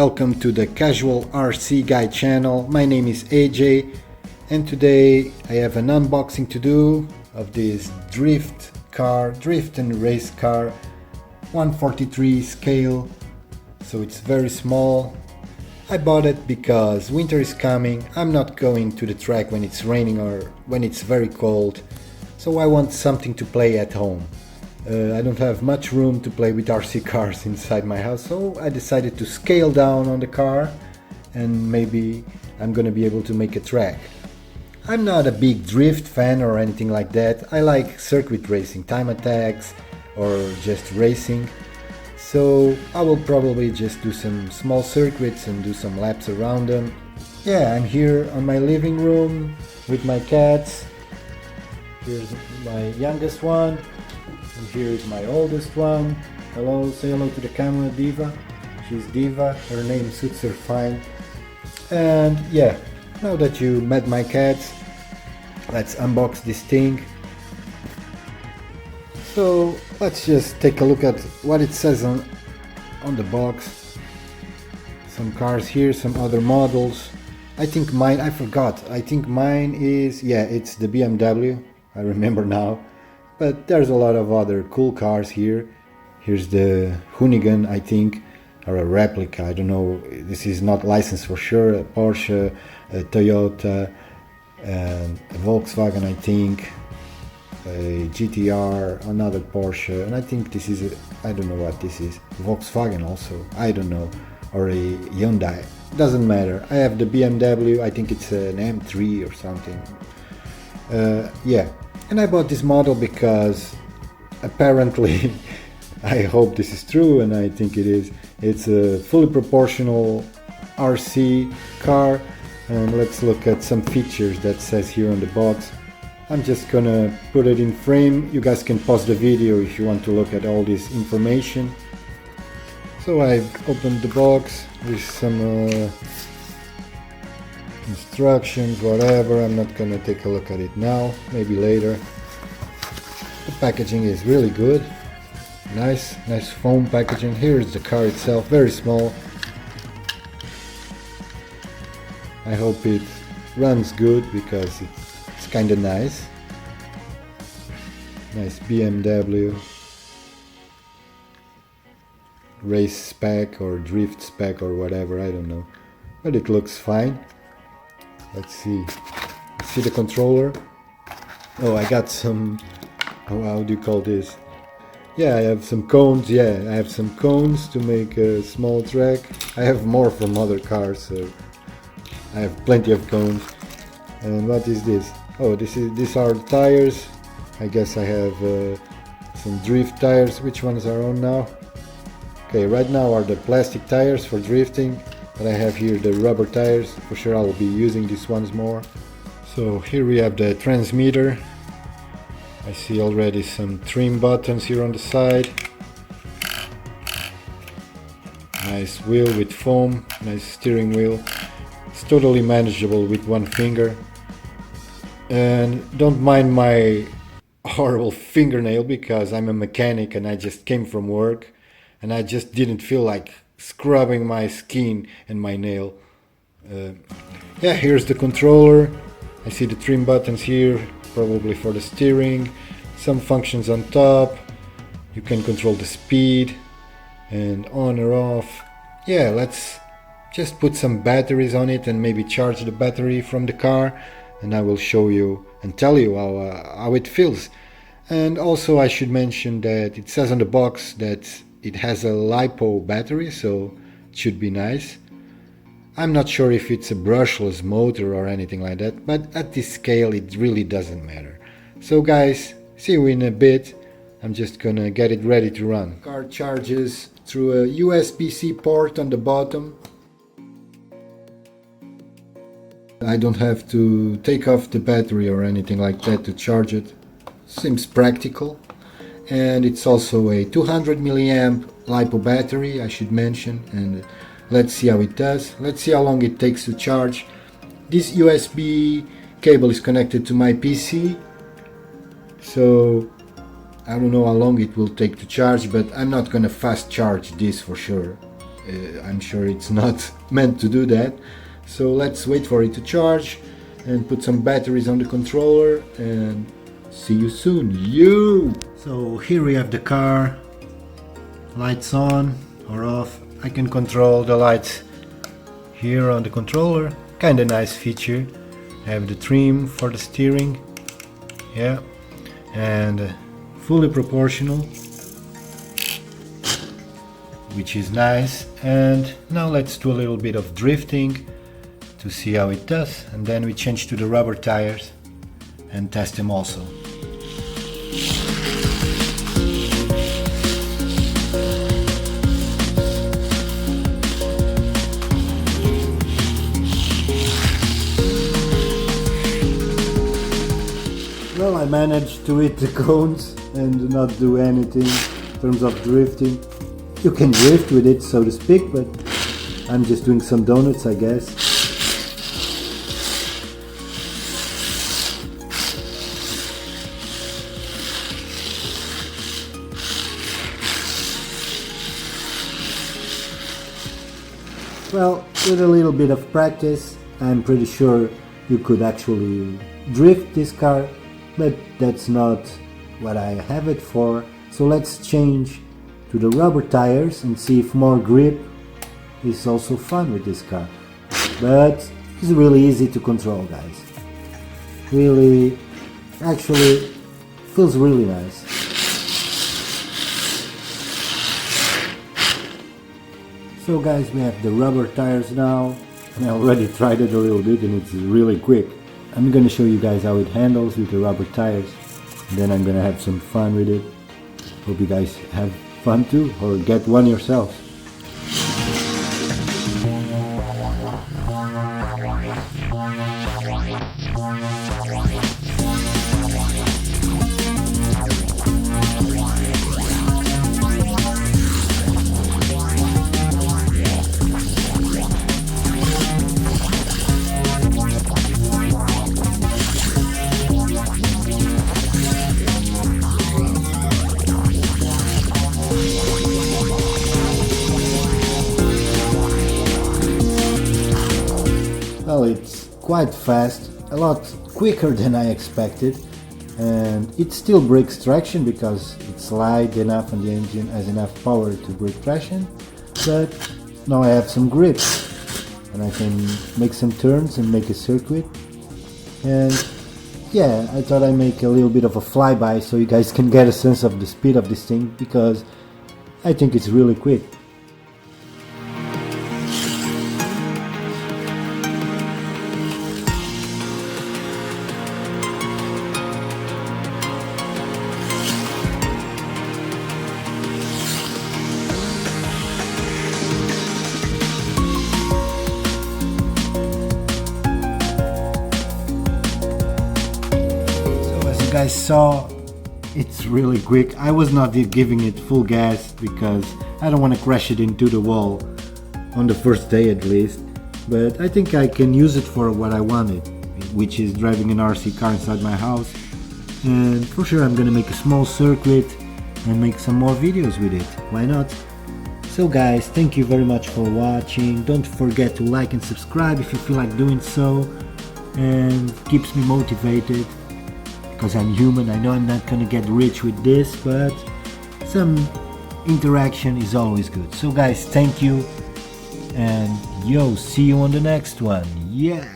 welcome to the Casual RC Guy channel. My name is AJ and today I have an unboxing to do of this drift and race car, 143 scale, so it's very small. I bought it because winter is coming. I'm not going to the track when it's raining or when it's very cold, so I want something to play at home. I don't have much room to play with RC cars inside my house, so I decided to scale down on the car and maybe I'm gonna be able to make a track. I'm not a big drift fan or anything like that. I like circuit racing, time attacks or just racing. So I will probably just do some small circuits and do some laps around them. Yeah, I'm here on my living room with my cats. Here's my youngest one. And here is my oldest one. Hello, say hello to the camera, Diva. She's Diva, her name suits her fine. And yeah, now that you met my cats, let's unbox this thing. So let's just take a look at what it says on the box. Some cars here, some other models. I think mine, I forgot, I think mine is, yeah, it's the BMW, I remember now. But there's a lot of other cool cars here. Here's the Hoonigan, I think, or a replica, I don't know, this is not licensed for sure. A Porsche, a Toyota, and a Volkswagen, I think, a GTR, another Porsche, and I think this is I don't know what this is, Volkswagen also, I don't know, or a Hyundai, doesn't matter. I have the BMW, I think it's an M3 or something. Yeah, and I bought this model because apparently I hope this is true and I think it is. It's a fully proportional RC car, and let's look at some features that says here on the box. I'm just gonna put it in frame. You guys can pause the video if you want to look at all this information. So I've opened the box with some instructions, whatever. I'm not gonna take a look at it now, maybe later. The packaging is really good. Nice foam packaging. Here is the car itself, very small. I hope it runs good because it's kind of nice. Nice BMW race spec or drift spec or whatever, I don't know, but it looks fine. Let's see the controller. Oh, I got some, how do you call this? Yeah, I have some cones. Yeah, I have some cones to make a small track. I have more from other cars, so I have plenty of cones. And what is this? Oh, these are tires. I guess I have some drift tires. Which ones are on now? Okay, right now are the plastic tires for drifting, but I have here the rubber tires. For sure I'll be using these ones more. So here we have the transmitter. I see already some trim buttons here on the side. Nice wheel with foam, nice steering wheel. It's totally manageable with one finger. And don't mind my horrible fingernail because I'm a mechanic and I just came from work and I just didn't feel like scrubbing my skin and my nail. Yeah, here's the controller. I see the trim buttons here, probably for the steering. Some functions on top. You can control the speed and on or off. Yeah, let's just put some batteries on it and maybe charge the battery from the car, and I will show you and tell you how it feels. And also I should mention that it says on the box that it has a LiPo battery, so it should be nice. I'm not sure if it's a brushless motor or anything like that, but at this scale it really doesn't matter. So guys, see you in a bit. I'm just gonna get it ready to run. Car charges through a USB-C port on the bottom. I don't have to take off the battery or anything like that to charge it. Seems practical. And it's also a 200 milliamp LiPo battery, I should mention, and let's see how it does. Let's see how long it takes to charge. This USB cable is connected to my PC, so I don't know how long it will take to charge, but I'm not gonna fast charge this for sure. I'm sure it's not meant to do that. So let's wait for it to charge and put some batteries on the controller and see you soon. So here we have the car, lights on or off. I can control the lights here on the controller, kind of nice feature. I have the trim for the steering, yeah, and fully proportional, which is nice. And now let's do a little bit of drifting to see how it does, and then we change to the rubber tires and test them also. Well, I managed to hit the cones and not do anything in terms of drifting. You can drift with it, so to speak, but I'm just doing some donuts, I guess. Well, with a little bit of practice, I'm pretty sure you could actually drift this car, but that's not what I have it for. So let's change to the rubber tires and see if more grip is also fun with this car. But it's really easy to control, guys. Really, actually feels really nice. So guys, we have the rubber tires now. I already tried it a little bit and it's really quick. I'm gonna show you guys how it handles with the rubber tires. And then I'm gonna have some fun with it. Hope you guys have fun too, or get one yourself. Well, it's quite fast, a lot quicker than I expected, and it still breaks traction because it's light enough and the engine has enough power to break traction, but now I have some grip and I can make some turns and make a circuit. And yeah, I thought I'd make a little bit of a flyby so you guys can get a sense of the speed of this thing, because I think it's really quick. Guys saw, it's really quick. I was not giving it full gas because I don't want to crash it into the wall on the first day at least, but I think I can use it for what I wanted, which is driving an RC car inside my house. And for sure I'm gonna make a small circuit and make some more videos with it, why not? So guys, thank you very much for watching. Don't forget to like and subscribe if you feel like doing so, and keeps me motivated. Because I'm human, I know I'm not gonna get rich with this, but some interaction is always good. So guys, thank you, and yo, see you on the next one. Yeah.